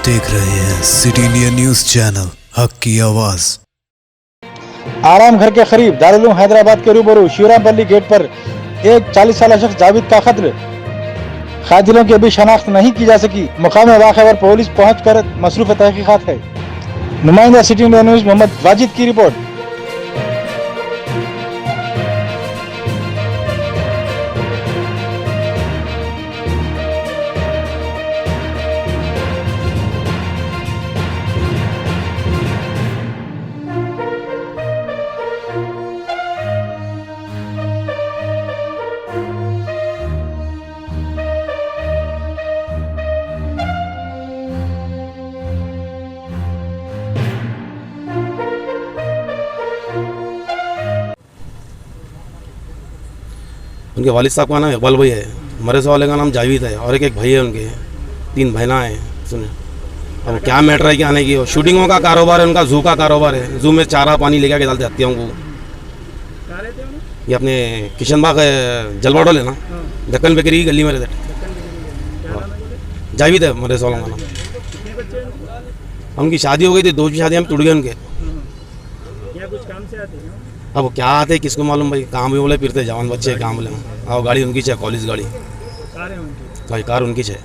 देख रहे हैं सिटी इंडिया न्यूज चैनल, हक की आवाज। आराम घर के करीब दारुल उलूम हैदराबाद के रूबरू शिवरामपल्ली गेट पर एक 40 साल शख्स जावेद का कत्ल। कातिलों की अभी शनाख्त नहीं की जा सकी। मुकाम वाक़े पर पुलिस पहुंचकर मसरूफ तहकीकात है। नुमाइंदा City India News Mohammad Wajid की रिपोर्ट। उनके वालिद साहब का नाम इकबाल भाई है, मरज़ा वाले का नाम जावेद है और एक भाई है उनके, 3 बहना हैं। सुने अब क्या मैटर है कि आने की, शूटिंगों का कारोबार है उनका, जू का कारोबार है। जू में चारा पानी लेकर के डालते हत्याओं को। ये अपने किशन बाग जलवाड़ो लेना दक्कन बेकरी की गली में रहते। जावेद है मरज़ा वालों का नाम। उनकी शादी हो गई थी, 2 शादी हम टूट गए उनके। अब क्या आते किसको मालूम भाई, काम भी बोले फिरते जवान बच्चे काम बोले। हाँ गाड़ी उनकी है, कॉलेज गाड़ी कार उनकी है।